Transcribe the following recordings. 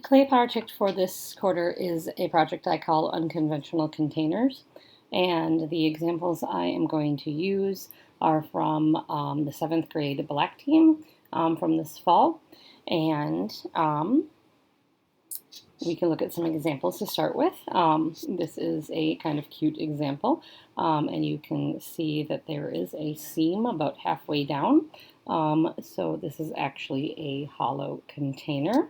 The clay project for this quarter is a project I call Unconventional Containers, and the examples I am going to use are from the 7th grade black team from this fall, and we can look at some examples to start with. This is a kind of cute example, and you can see that there is a seam about halfway down. So this is actually a hollow container,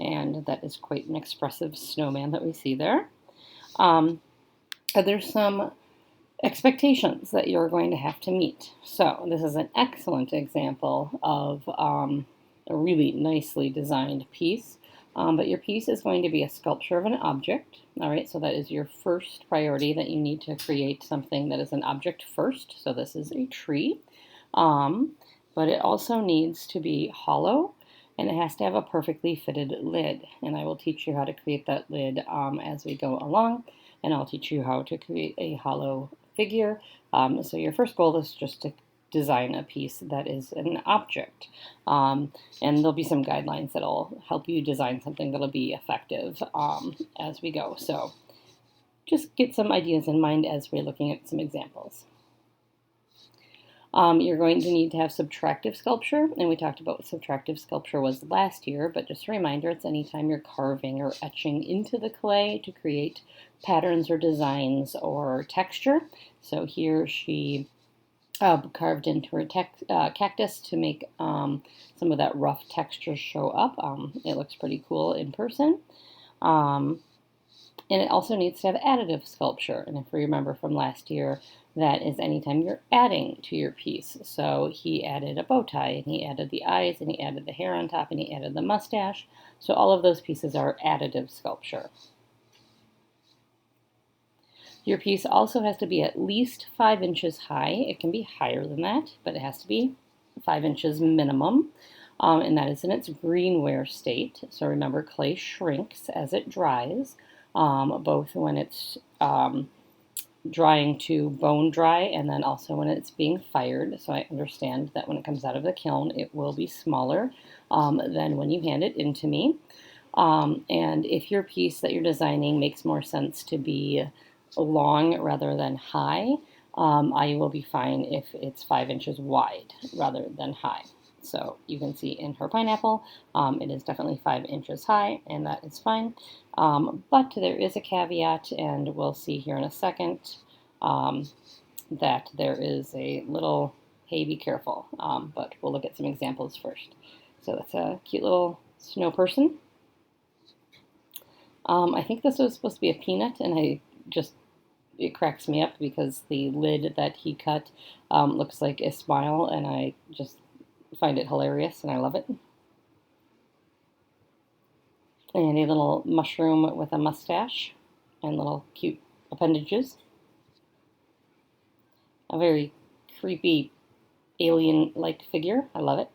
and that is quite an expressive snowman that we see there. There's some expectations that you're going to have to meet. So this is an excellent example of a really nicely designed piece. But your piece is going to be a sculpture of an object. All right, so that is your first priority, that you need to create something that is an object first. So this is a tree, but it also needs to be hollow, and it has to have a perfectly fitted lid. And I will teach you how to create that lid as we go along, and I'll teach you how to create a hollow figure. So your first goal is just to design a piece that is an object. And there'll be some guidelines that'll help you design something that'll be effective as we go. So just get some ideas in mind as we're looking at some examples. You're going to need to have subtractive sculpture, and we talked about what subtractive sculpture was last year, but just a reminder, it's anytime you're carving or etching into the clay to create patterns or designs or texture. So here she carved into her cactus to make some of that rough texture show up. It looks pretty cool in person. And it also needs to have additive sculpture. And if we remember from last year, that is anytime you're adding to your piece. So he added a bow tie, and he added the eyes, and he added the hair on top, and he added the mustache. So all of those pieces are additive sculpture. Your piece also has to be at least 5 inches high. It can be higher than that, but it has to be 5 inches minimum. And that is in its greenware state. So remember, clay shrinks as it dries, both when it's drying to bone dry and then also when it's being fired. So I understand that when it comes out of the kiln, it will be smaller than when you hand it into me. And if your piece that you're designing makes more sense to be long rather than high, I will be fine if it's 5 inches wide rather than high. So you can see in her pineapple, it is definitely 5 inches high, and that is fine. But there is a caveat, and we'll see here in a second that there is a little, hey, be careful. But we'll look at some examples first. So that's a cute little snow person. I think this was supposed to be a peanut, and it cracks me up because the lid that he cut looks like a smile, and I just find it hilarious, and I love it. And a little mushroom with a mustache and little cute appendages. A very creepy alien-like figure. I love it.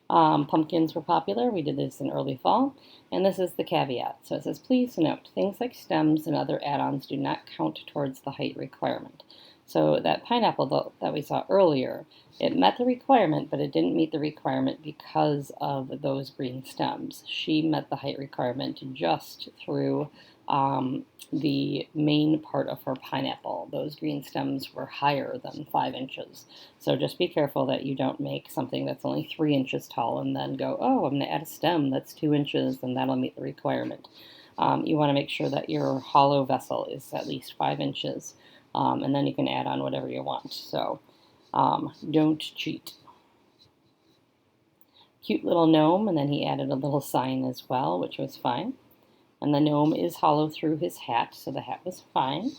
Pumpkins were popular. We did this in early fall. And this is the caveat. So it says, please note, things like stems and other add-ons do not count towards the height requirement. So that pineapple that we saw earlier, it met the requirement, but it didn't meet the requirement because of those green stems. She met the height requirement just through the main part of her pineapple. Those green stems were higher than 5 inches. So just be careful that you don't make something that's only 3 inches tall and then go, oh, I'm going to add a stem that's 2 inches and that'll meet the requirement. You want to make sure that your hollow vessel is at least 5 inches. And then you can add on whatever you want. So don't cheat. Cute little gnome, and then he added a little sign as well, which was fine. And the gnome is hollow through his hat, so the hat was fine.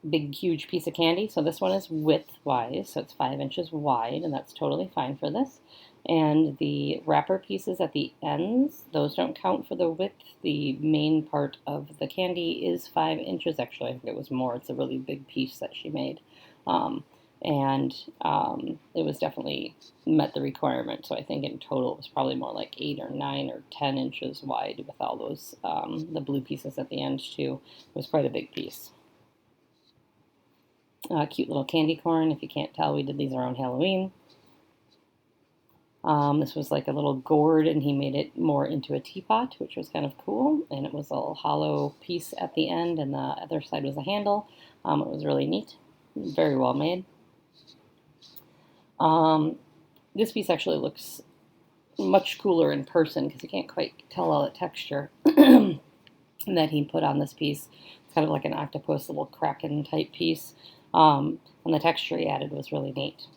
Big, huge piece of candy. So this one is width-wise, so it's 5 inches wide, and that's totally fine for this. And the wrapper pieces at the ends, those don't count for the width. The main part of the candy is 5 inches. Actually, I think it was more. It's a really big piece that she made. It was definitely met the requirement. So I think in total it was probably more like 8 or 9 or 10 inches wide with all those, the blue pieces at the end too. It was quite a big piece. Cute little candy corn. If you can't tell, we did these around Halloween. This was like a little gourd, and he made it more into a teapot, which was kind of cool. And it was a little hollow piece at the end, and the other side was a handle. It was really neat, very well made. This piece actually looks much cooler in person because you can't quite tell all the texture that he put on this piece. It's kind of like an octopus, little kraken type piece. And the texture he added was really neat.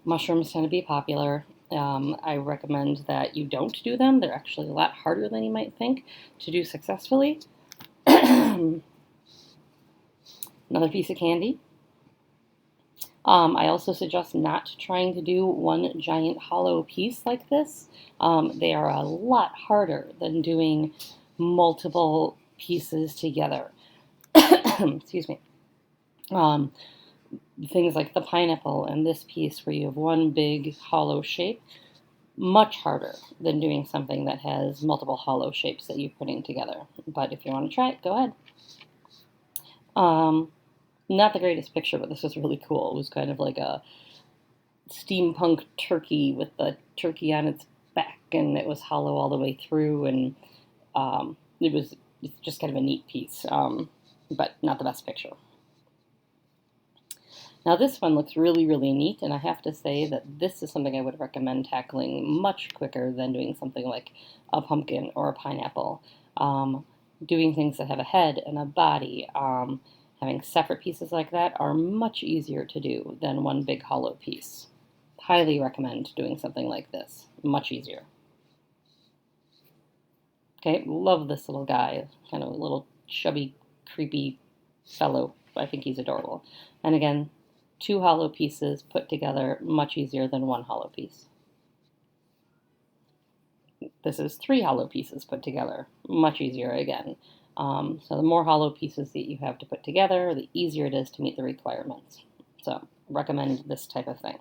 Mushrooms tend to be popular. I recommend that you don't do them. They're actually a lot harder than you might think to do successfully. Another piece of candy. I also suggest not trying to do one giant hollow piece like this. They are a lot harder than doing multiple pieces together. Excuse me. Things like the pineapple and this piece where you have one big hollow shape, much harder than doing something that has multiple hollow shapes that you're putting together. But if you want to try it, go ahead. Not the greatest picture, but this was really cool. It was kind of like a steampunk turkey with the turkey on its back, and it was hollow all the way through, and it's just kind of a neat piece, but not the best picture. Now this one looks really, really neat, and I have to say that this is something I would recommend tackling much quicker than doing something like a pumpkin or a pineapple. Doing things that have a head and a body, having separate pieces like that are much easier to do than one big hollow piece. Highly recommend doing something like this. Much easier. Okay, love this little guy. Kind of a little chubby, creepy fellow. I think he's adorable. And again, two hollow pieces put together, much easier than one hollow piece. This is three hollow pieces put together, much easier again. So the more hollow pieces that you have to put together, the easier it is to meet the requirements. So recommend this type of thing.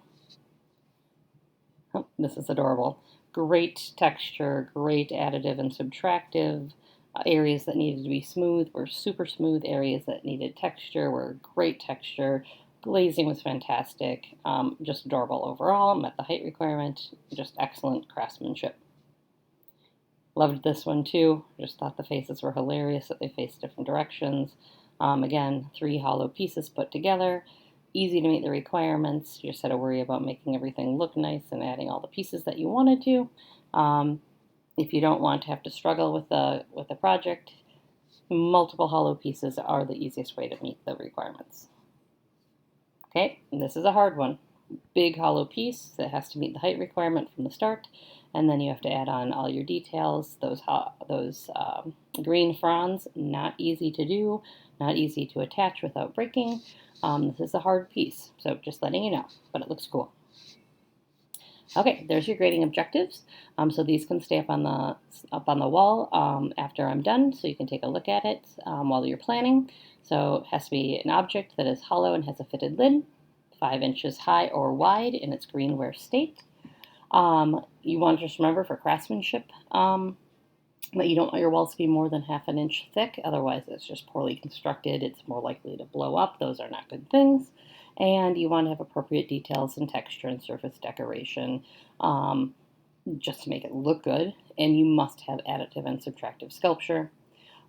Oh, this is adorable. Great texture, great additive and subtractive. Areas that needed to be smooth were super smooth. Areas that needed texture were great texture. Glazing was fantastic. Just adorable overall. Met the height requirement. Just excellent craftsmanship. Loved this one too. Just thought the faces were hilarious that they faced different directions. Again, three hollow pieces put together. Easy to meet the requirements. You just had to worry about making everything look nice and adding all the pieces that you wanted to. If you don't want to have to struggle with the project, multiple hollow pieces are the easiest way to meet the requirements. Okay, and this is a hard one. Big hollow piece that has to meet the height requirement from the start, and then you have to add on all your details. Those green fronds, not easy to do, not easy to attach without breaking. This is a hard piece, so just letting you know, but it looks cool. Okay, there's your grading objectives. So these can stay up on the wall after I'm done, so you can take a look at it while you're planning. So it has to be an object that is hollow and has a fitted lid, 5 inches high or wide in its greenware state. You want to just remember for craftsmanship that you don't want your walls to be more than 1/2 inch thick, otherwise it's just poorly constructed. It's more likely to blow up. Those are not good things. And you want to have appropriate details in texture and surface decoration just to make it look good. And you must have additive and subtractive sculpture.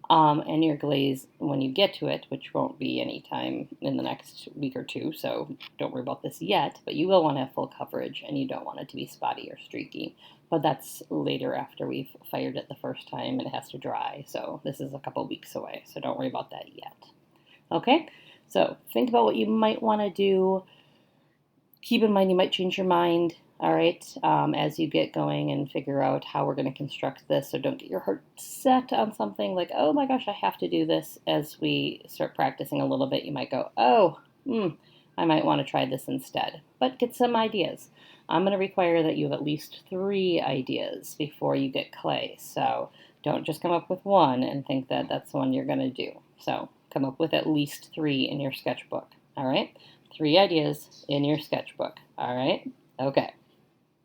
And your glaze, when you get to it, which won't be any time in the next week or two, so don't worry about this yet, but you will want to have full coverage, and you don't want it to be spotty or streaky. But that's later after we've fired it the first time, and it has to dry, so this is a couple weeks away, so don't worry about that yet. Okay, so think about what you might want to do. Keep in mind you might change your mind. All right, as you get going and figure out how we're going to construct this. So don't get your heart set on something like, oh my gosh, I have to do this. As we start practicing a little bit, you might go, oh, I might want to try this instead. But get some ideas. I'm going to require that you have at least 3 ideas before you get clay. So don't just come up with one and think that that's the one you're going to do. So come up with at least 3 in your sketchbook. All right, 3 ideas in your sketchbook. All right, okay.